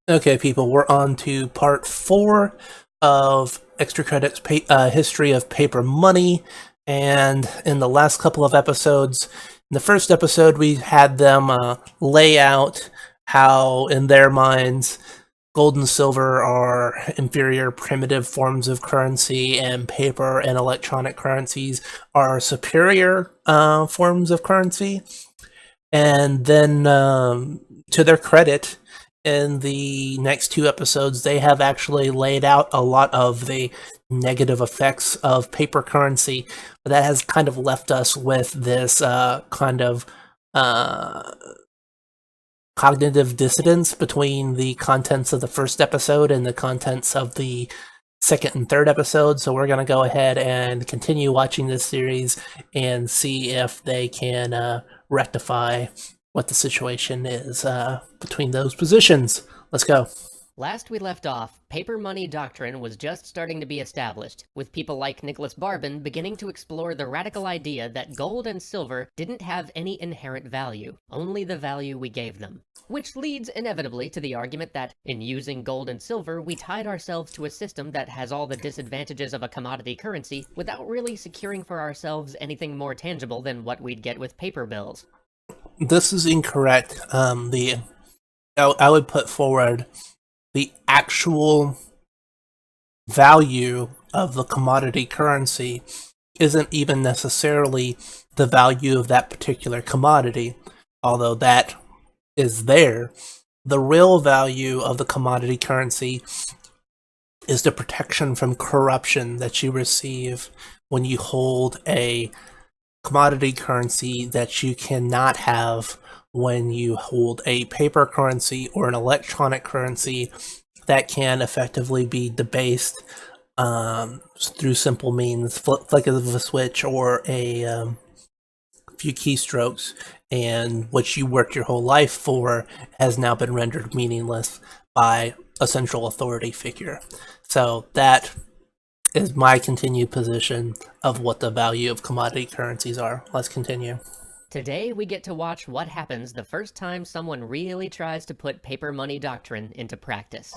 Okay, people, we're on to part four of Extra Credits History of Paper Money. And in the last couple of episodes, in the first episode, we had them lay out how, in their minds, gold and silver are inferior primitive forms of currency, and paper and electronic currencies are superior forms of currency. And then, to their credit, in the next two episodes, they have actually laid out a lot of the negative effects of paper currency. But that has kind of left us with this kind of uh, cognitive dissonance between the contents of the first episode and the contents of the second and third episode. So we're going to go ahead and continue watching this series and see if they can rectify what the situation is between those positions. Let's go. Last we left off, paper money doctrine was just starting to be established, with people like Nicholas Barbin beginning to explore the radical idea that gold and silver didn't have any inherent value, only the value we gave them. Which leads inevitably to the argument that, in using gold and silver, we tied ourselves to a system that has all the disadvantages of a commodity currency without really securing for ourselves anything more tangible than what we'd get with paper bills. This is incorrect. I would put forward the actual value of the commodity currency isn't even necessarily the value of that particular commodity, although that is there. The real value of the commodity currency is the protection from corruption that you receive when you hold a commodity currency that you cannot have when you hold a paper currency or an electronic currency that can effectively be debased through simple means, flick of a switch or a few keystrokes, and what you worked your whole life for has now been rendered meaningless by a central authority figure. So that is my continued position of what the value of commodity currencies are. Let's continue. Today, we get to watch what happens the first time someone really tries to put paper money doctrine into practice.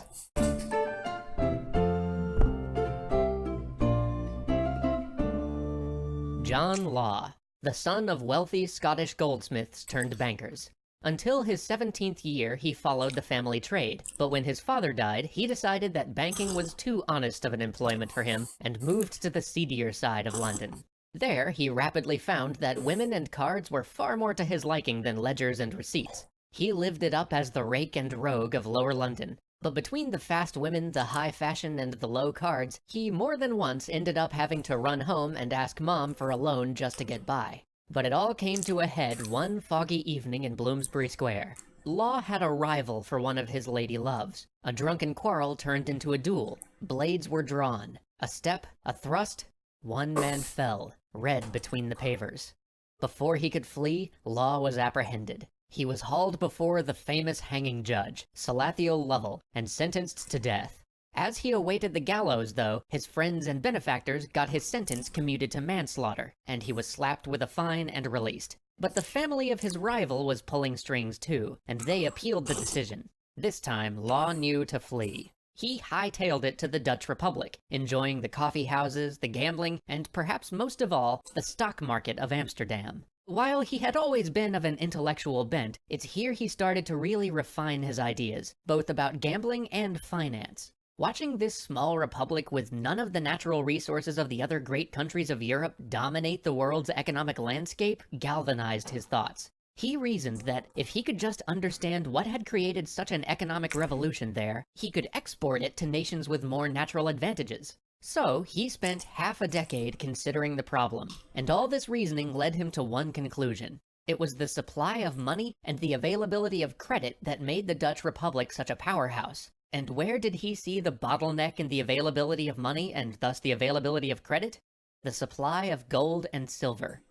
John Law, the son of wealthy Scottish goldsmiths turned bankers. Until his 17th year, he followed the family trade, but when his father died, he decided that banking was too honest of an employment for him and moved to the seedier side of London. There, he rapidly found that women and cards were far more to his liking than ledgers and receipts. He lived it up as the rake and rogue of lower London. But between the fast women, the high fashion, and the low cards, he more than once ended up having to run home and ask Mom for a loan just to get by. But it all came to a head one foggy evening in Bloomsbury Square. Law had a rival for one of his lady loves. A drunken quarrel turned into a duel. Blades were drawn. A step, a thrust. One man fell, red between the pavers. Before he could flee, Law was apprehended. He was hauled before the famous hanging judge, Salathiel Lovell, and sentenced to death. As he awaited the gallows, though, his friends and benefactors got his sentence commuted to manslaughter, and he was slapped with a fine and released. But the family of his rival was pulling strings too, and they appealed the decision. This time, Law knew to flee. He hightailed it to the Dutch Republic, enjoying the coffee houses, the gambling, and perhaps most of all, the stock market of Amsterdam. While he had always been of an intellectual bent, it's here he started to really refine his ideas, both about gambling and finance. Watching this small republic with none of the natural resources of the other great countries of Europe dominate the world's economic landscape galvanized his thoughts. He reasoned that if he could just understand what had created such an economic revolution there, he could export it to nations with more natural advantages. So, he spent half a decade considering the problem, and all this reasoning led him to one conclusion. It was the supply of money and the availability of credit that made the Dutch Republic such a powerhouse. And where did he see the bottleneck in the availability of money and thus the availability of credit? The supply of gold and silver.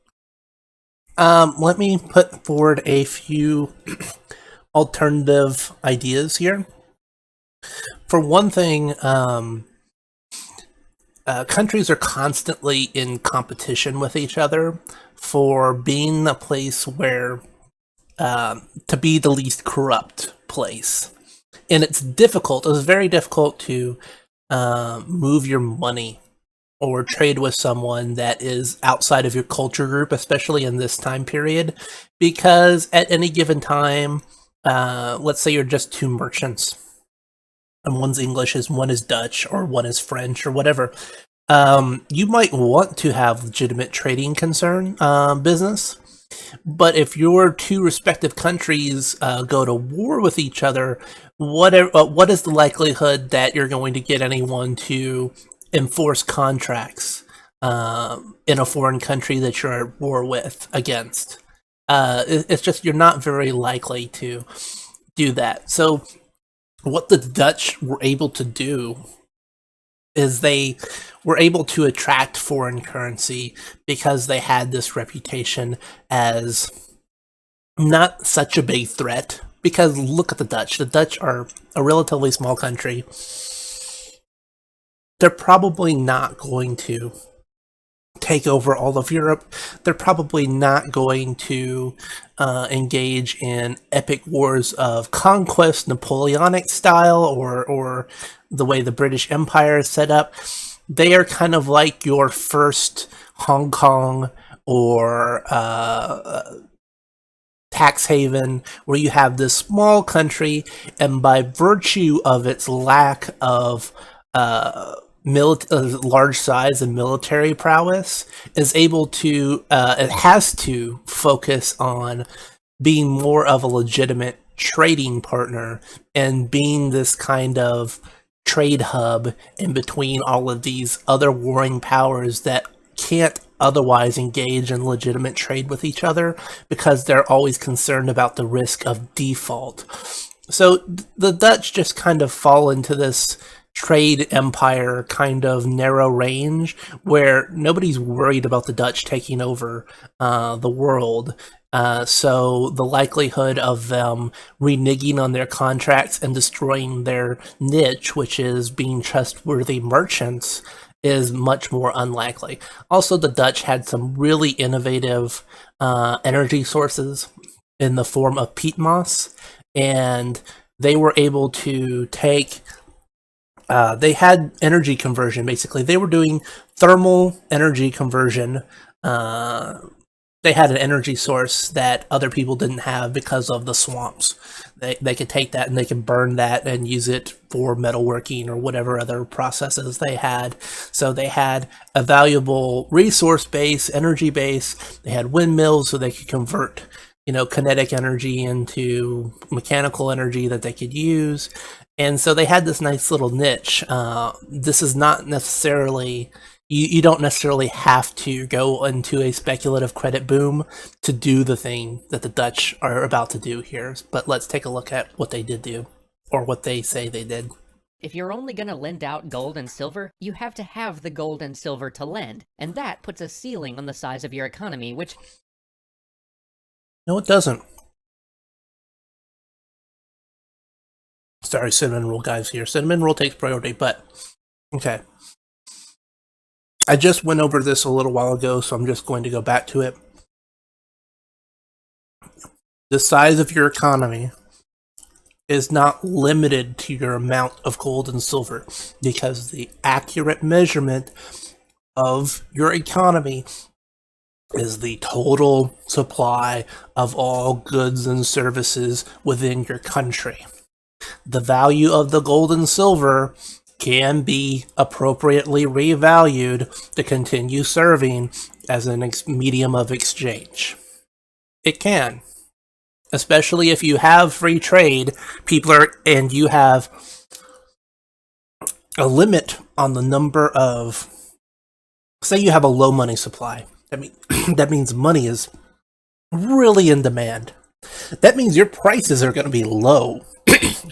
Let me put forward a few alternative ideas here. For one thing, countries are constantly in competition with each other for being a place where to be the least corrupt place. And it's difficult. It's very difficult to move your money or trade with someone that is outside of your culture group, especially in this time period, because at any given time, let's say you're just two merchants, and one's English is one is Dutch or one is French or whatever. You might want to have legitimate trading business, but if your two respective countries go to war with each other, what is the likelihood that you're going to get anyone to enforce contracts in a foreign country that you're at war with against? It's just you're not very likely to do that. So what the Dutch were able to do is they were able to attract foreign currency because they had this reputation as not such a big threat. Because look at the Dutch. The Dutch are a relatively small country. They're probably not going to take over all of Europe. They're probably not going to engage in epic wars of conquest, Napoleonic style, or the way the British Empire is set up. They are kind of like your first Hong Kong or tax haven, where you have this small country, and by virtue of its lack of large size and military prowess, is able to it has to focus on being more of a legitimate trading partner and being this kind of trade hub in between all of these other warring powers that can't otherwise engage in legitimate trade with each other because they're always concerned about the risk of default. So the Dutch just kind of fall into this trade empire kind of narrow range where nobody's worried about the Dutch taking over the world. So the likelihood of them reneging on their contracts and destroying their niche, which is being trustworthy merchants, is much more unlikely. Also, the Dutch had some really innovative energy sources in the form of peat moss, and they were able to take they had energy conversion, basically. They were doing thermal energy conversion. They had an energy source that other people didn't have because of the swamps. They could take that and they could burn that and use it for metalworking or whatever other processes they had. So they had a valuable resource base, energy base. They had windmills so they could convert kinetic energy into mechanical energy that they could use. And so they had this nice little niche. This is not necessarily, you don't necessarily have to go into a speculative credit boom to do the thing that the Dutch are about to do here. But let's take a look at what they did do, or what they say they did. If you're only going to lend out gold and silver, you have to have the gold and silver to lend, and that puts a ceiling on the size of your economy, which... No, it doesn't. Sorry, cinnamon roll guys here. Cinnamon roll takes priority, but okay. I just went over this a little while ago, so I'm just going to go back to it. The size of your economy is not limited to your amount of gold and silver, because the accurate measurement of your economy is the total supply of all goods and services within your country. The value of the gold and silver can be appropriately revalued to continue serving as a medium of exchange. It can. Especially if you have free trade, and you have a limit on the number of, say you have a low money supply. That means money is really in demand. That means your prices are going to be low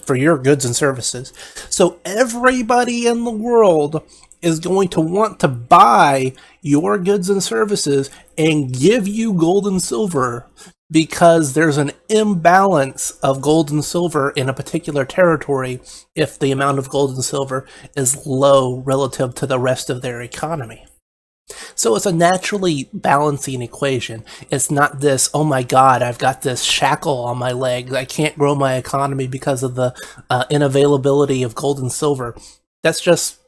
for your goods and services. So everybody in the world is going to want to buy your goods and services and give you gold and silver, because there's an imbalance of gold and silver in a particular territory if the amount of gold and silver is low relative to the rest of their economy. So it's a naturally balancing equation. It's not this, oh my god, I've got this shackle on my leg. I can't grow my economy because of the inavailability of gold and silver. That's just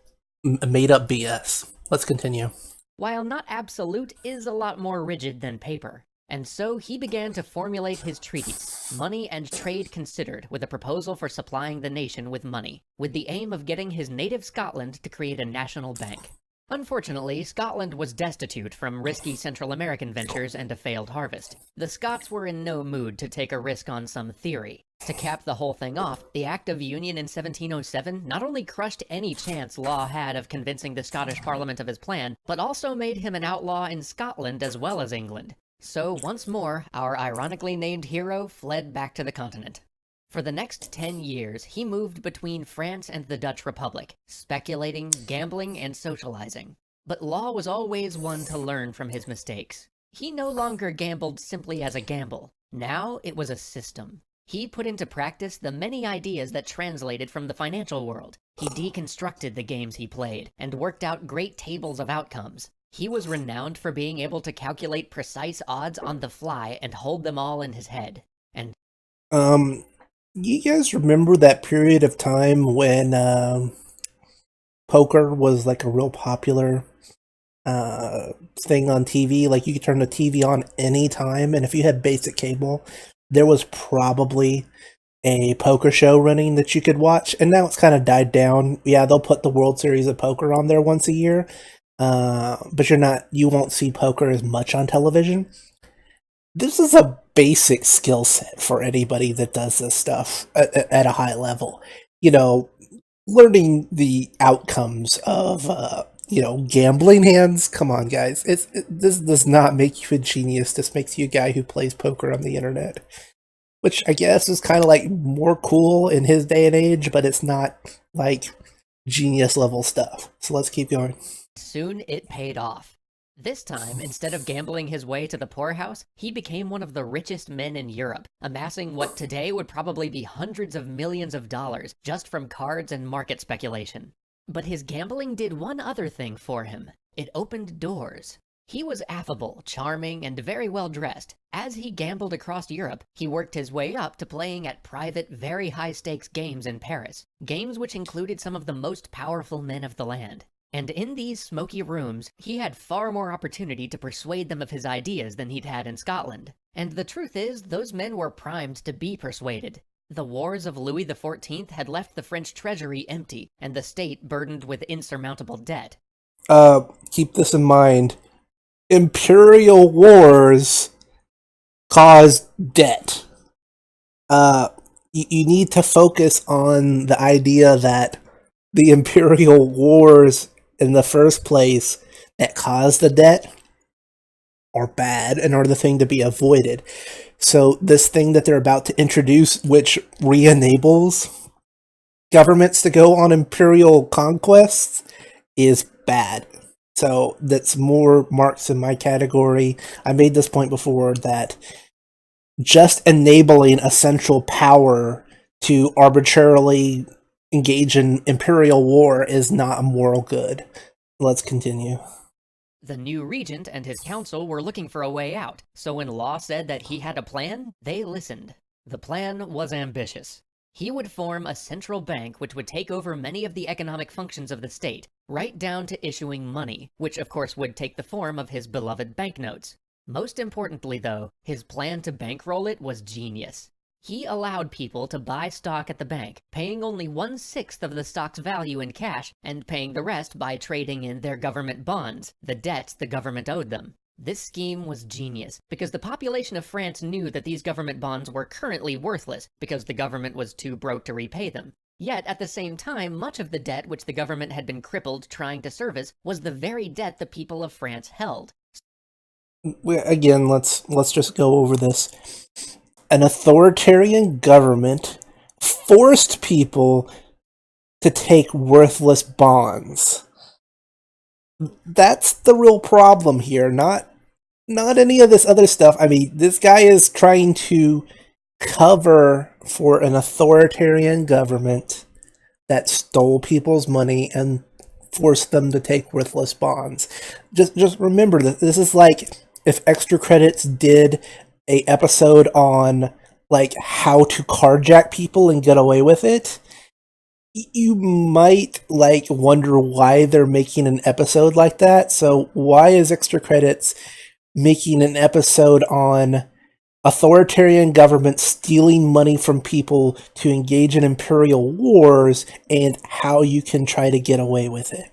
made up BS. Let's continue. While not absolute, is a lot more rigid than paper. And so he began to formulate his treaties, Money and Trade Considered, with a proposal for supplying the nation with money, with the aim of getting his native Scotland to create a national bank. Unfortunately, Scotland was destitute from risky Central American ventures and a failed harvest. The Scots were in no mood to take a risk on some theory. To cap the whole thing off, the Act of Union in 1707 not only crushed any chance Law had of convincing the Scottish Parliament of his plan, but also made him an outlaw in Scotland as well as England. So, once more, our ironically named hero fled back to the continent. For the next 10 years, he moved between France and the Dutch Republic, speculating, gambling, and socializing. But Law was always one to learn from his mistakes. He no longer gambled simply as a gamble. Now it was a system. He put into practice the many ideas that translated from the financial world. He deconstructed the games he played, and worked out great tables of outcomes. He was renowned for being able to calculate precise odds on the fly and hold them all in his head. And You guys remember that period of time when poker was like a real popular thing on TV? Like you could turn the TV on anytime, and if you had basic cable, there was probably a poker show running that you could watch. And now it's kind of died down. Yeah, they'll put the World Series of Poker on there once a year, but you won't see poker as much on television. This is a basic skill set for anybody that does this stuff at a high level. Learning the outcomes of gambling hands. Come on, guys. This does not make you a genius. This makes you a guy who plays poker on the internet, which I guess is kind of like more cool in his day and age, but it's not like genius level stuff. So let's keep going. soon it paid off. This time, instead of gambling his way to the poorhouse, he became one of the richest men in Europe, amassing what today would probably be hundreds of millions of dollars just from cards and market speculation. But his gambling did one other thing for him. It opened doors. He was affable, charming, and very well dressed. As he gambled across Europe, he worked his way up to playing at private, very high-stakes games in Paris, games which included some of the most powerful men of the land. And in these smoky rooms, he had far more opportunity to persuade them of his ideas than he'd had in Scotland. And the truth is, those men were primed to be persuaded. The wars of Louis XIV had left the French treasury empty, and the state burdened with insurmountable debt. Keep this in mind. Imperial wars cause debt. You need to focus on the idea that the imperial wars in the first place that caused the debt are bad and are the thing to be avoided. So this thing that they're about to introduce, which re-enables governments to go on imperial conquests, is bad. So that's more marks in my category. I made this point before that just enabling a central power to arbitrarily engage in imperial war is not a moral good. Let's continue. The new regent and his council were looking for a way out, so when Law said that he had a plan, they listened. The plan was ambitious. He would form a central bank which would take over many of the economic functions of the state, right down to issuing money, which of course would take the form of his beloved banknotes. Most importantly though, his plan to bankroll it was genius. He allowed people to buy stock at the bank, paying only 1/6 of the stock's value in cash, and paying the rest by trading in their government bonds, the debts the government owed them. This scheme was genius, because the population of France knew that these government bonds were currently worthless, because the government was too broke to repay them. Yet, at the same time, much of the debt which the government had been crippled trying to service was the very debt the people of France held. Again, let's just go over this. An authoritarian government forced people to take worthless bonds. That's the real problem here, not any of this other stuff. I mean, this guy is trying to cover for an authoritarian government that stole people's money and force them to take worthless bonds. Just remember that this is like if Extra Credits did a episode on like how to carjack people and get away with it. You might like wonder why they're making an episode like that. So why is Extra Credits making an episode on authoritarian governments stealing money from people to engage in imperial wars and how you can try to get away with it?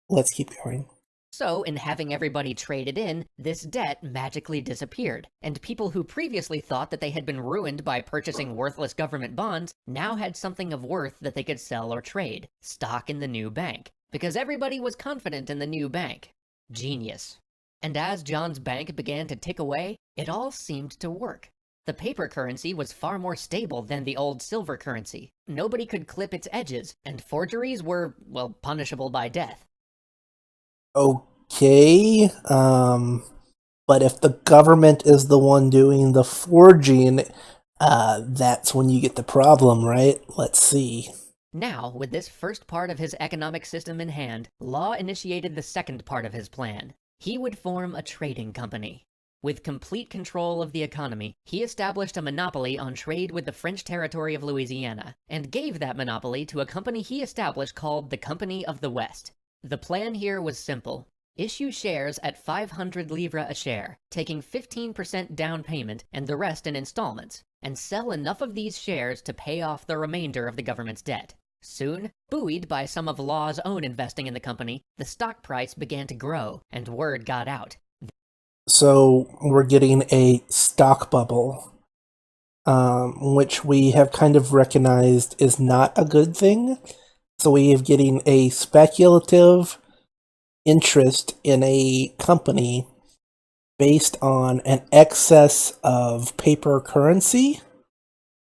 Let's keep going. So, in having everybody traded in, this debt magically disappeared, and people who previously thought that they had been ruined by purchasing worthless government bonds now had something of worth that they could sell or trade, stock in the new bank, because everybody was confident in the new bank. Genius. And as John's bank began to tick away, it all seemed to work. The paper currency was far more stable than the old silver currency. Nobody could clip its edges, and forgeries were, well, punishable by death. Okay, but if the government is the one doing the forging, that's when you get the problem, right? Let's see. Now, with this first part of his economic system in hand, Law initiated the second part of his plan. He would form a trading company. With complete control of the economy, he established a monopoly on trade with the French territory of Louisiana, and gave that monopoly to a company he established called the Company of the West. The plan here was simple. Issue shares at 500 livres a share, taking 15% down payment and the rest in installments, and sell enough of these shares to pay off the remainder of the government's debt. Soon, buoyed by some of Law's own investing in the company, the stock price began to grow, and word got out. So we're getting a stock bubble, which we have kind of recognized is not a good thing. So we are getting a speculative interest in a company based on an excess of paper currency.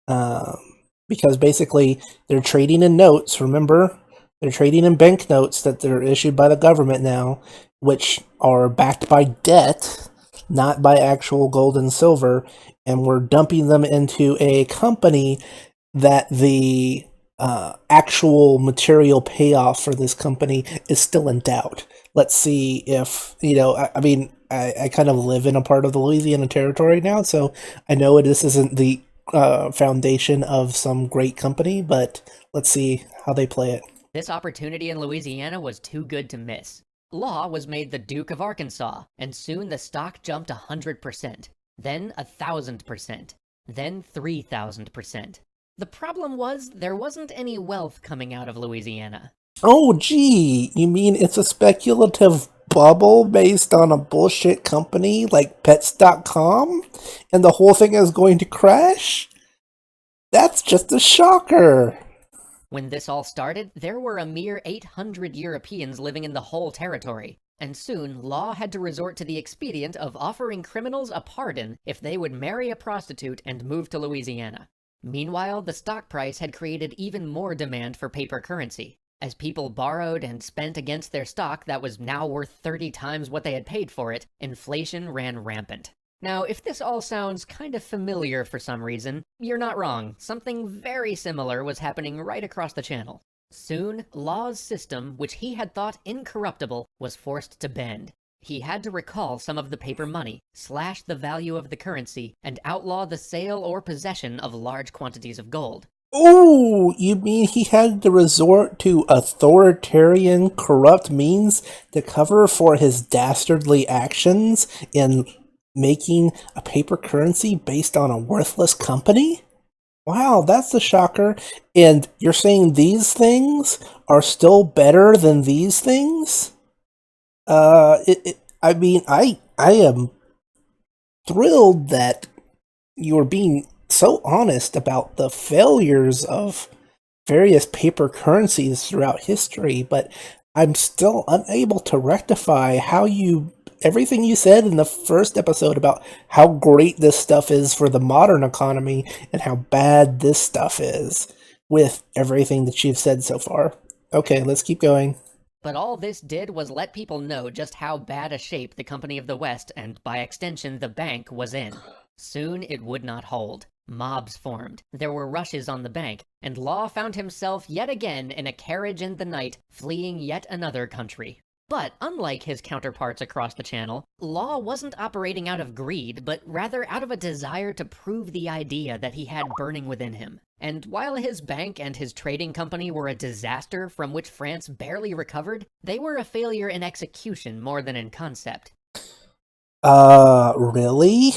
Because basically they're trading in notes, remember? They're trading in banknotes that they're issued by the government now, which are backed by debt, not by actual gold and silver, and we're dumping them into a company that the actual material payoff for this company is still in doubt. Let's see if, I kind of live in a part of the Louisiana Territory now, so I know this isn't the foundation of some great company, but let's see how they play it. This opportunity in Louisiana was too good to miss. Law was made the Duke of Arkansas, and soon the stock jumped 100%, then 1,000%, then 3,000%. The problem was, there wasn't any wealth coming out of Louisiana. Oh, gee, you mean it's a speculative bubble based on a bullshit company like Pets.com? And the whole thing is going to crash? That's just a shocker! When this all started, there were a mere 800 Europeans living in the whole territory, and soon Law had to resort to the expedient of offering criminals a pardon if they would marry a prostitute and move to Louisiana. Meanwhile, the stock price had created even more demand for paper currency. As people borrowed and spent against their stock that was now worth 30 times what they had paid for it, inflation ran rampant. Now, if this all sounds kind of familiar for some reason, you're not wrong. Something very similar was happening right across the channel. Soon, Law's system, which he had thought incorruptible, was forced to bend. He had to recall some of the paper money, slash the value of the currency, and outlaw the sale or possession of large quantities of gold. Oh, you mean he had to resort to authoritarian, corrupt means to cover for his dastardly actions in making a paper currency based on a worthless company? Wow, that's a shocker. And you're saying these things are still better than these things? I am thrilled that you're being so honest about the failures of various paper currencies throughout history, but I'm still unable to rectify everything you said in the first episode about how great this stuff is for the modern economy and how bad this stuff is with everything that you've said so far. Okay, let's keep going. But all this did was let people know just how bad a shape the Company of the West, and by extension the bank, was in. Soon it would not hold. Mobs formed, there were rushes on the bank, and Law found himself yet again in a carriage in the night, fleeing yet another country. But unlike his counterparts across the channel, Law wasn't operating out of greed, but rather out of a desire to prove the idea that he had burning within him. And while his bank and his trading company were a disaster from which France barely recovered, they were a failure in execution more than in concept. Really?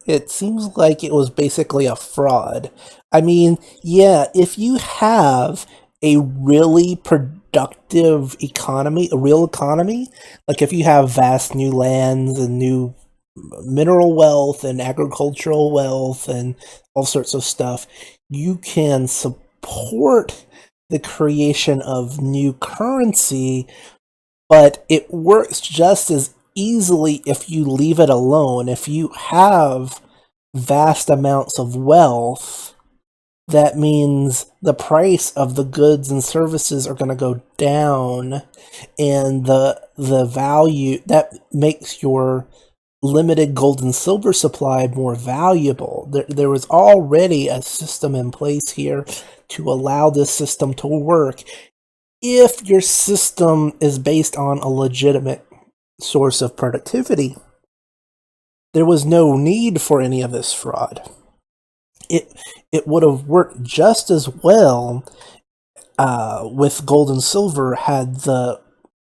It seems like it was basically a fraud. I mean, yeah, if you have a really productive economy, a real economy, like if you have vast new lands and new mineral wealth and agricultural wealth and all sorts of stuff, you can support the creation of new currency, but it works just as easily if you leave it alone. If you have vast amounts of wealth, that means the price of the goods and services are going to go down, and the value that makes your limited gold and silver supply more valuable. There was already a system in place here to allow this system to work if your system is based on a legitimate source of productivity. There was no need for any of this fraud. It would have worked just as well with gold and silver had the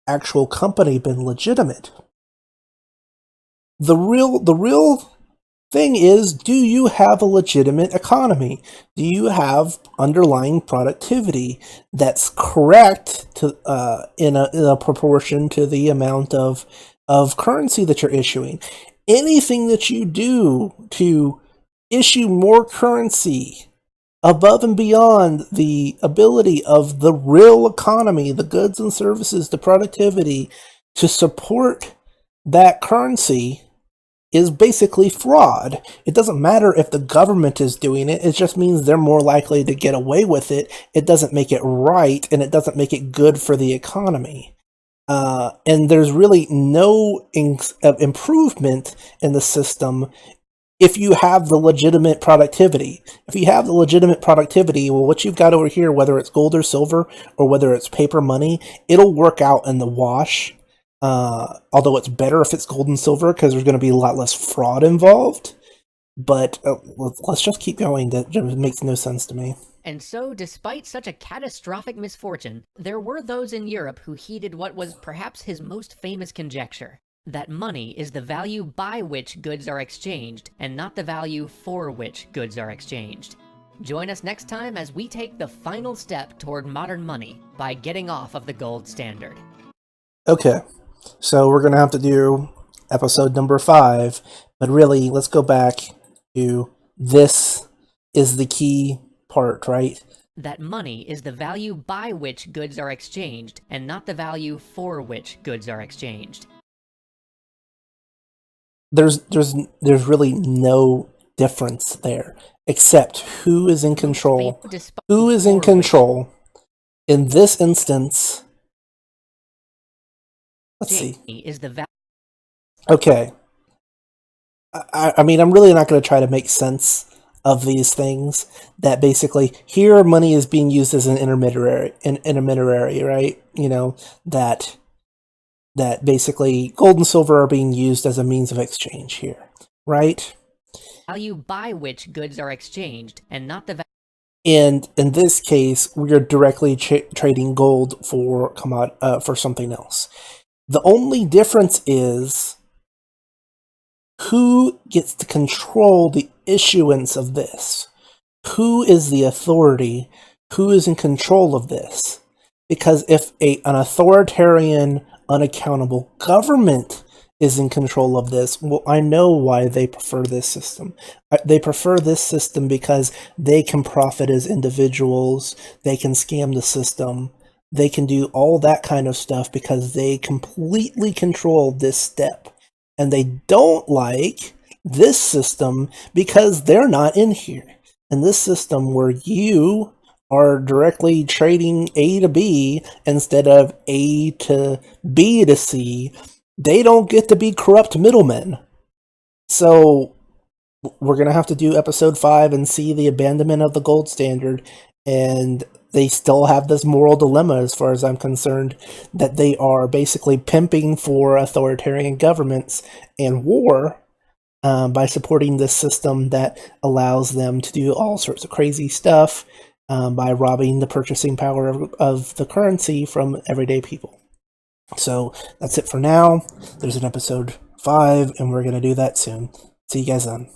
actual company been legitimate. The real thing is, do you have a legitimate economy? Do you have underlying productivity that's correct to in a proportion to the amount of currency that you're issuing? Anything that you do to issue more currency above and beyond the ability of the real economy, the goods and services, the productivity to support that currency is basically fraud. It doesn't matter if the government is doing it, it just means they're more likely to get away with it. It doesn't make it right, and it doesn't make it good for the economy. And there's really no improvement in the system if you have the legitimate productivity. If you have the legitimate productivity, well, what you've got over here, whether it's gold or silver, or whether it's paper money, it'll work out in the wash. Although it's better if it's gold and silver, because there's going to be a lot less fraud involved. But let's just keep going. That just makes no sense to me. And so, despite such a catastrophic misfortune, there were those in Europe who heeded what was perhaps his most famous conjecture: that money is the value by which goods are exchanged, and not the value for which goods are exchanged. Join us next time as we take the final step toward modern money by getting off of the gold standard. Okay, so we're going to have to do episode number 5, but really, let's go back to this is the key part, right? That money is the value by which goods are exchanged, and not the value for which goods are exchanged. There's really no difference there, except who is in control. Who is in control? In this instance, let's see. Is the value. Okay. I mean, I'm really not going to try to make sense of these things. That basically, here money is being used as an intermediary, right? You know, that basically gold and silver are being used as a means of exchange here, right? Value by which goods are exchanged, and not the value. And in this case, we are directly trading gold for something else. The only difference is who gets to control the issuance of this. Who is the authority? Who is in control of this? Because if an authoritarian, unaccountable government is in control of this, well, I know why they prefer this system. They prefer this system because they can profit as individuals, they can scam the system, they can do all that kind of stuff because they completely control this step. And they don't like this system because they're not in here. In this system where you are directly trading A to B instead of A to B to C, they don't get to be corrupt middlemen. So we're going to have to do episode 5 and see the abandonment of the gold standard. And they still have this moral dilemma, as far as I'm concerned, that they are basically pimping for authoritarian governments and war by supporting this system that allows them to do all sorts of crazy stuff by robbing the purchasing power of the currency from everyday people. So that's it for now. There's an episode 5, and we're going to do that soon. See you guys then.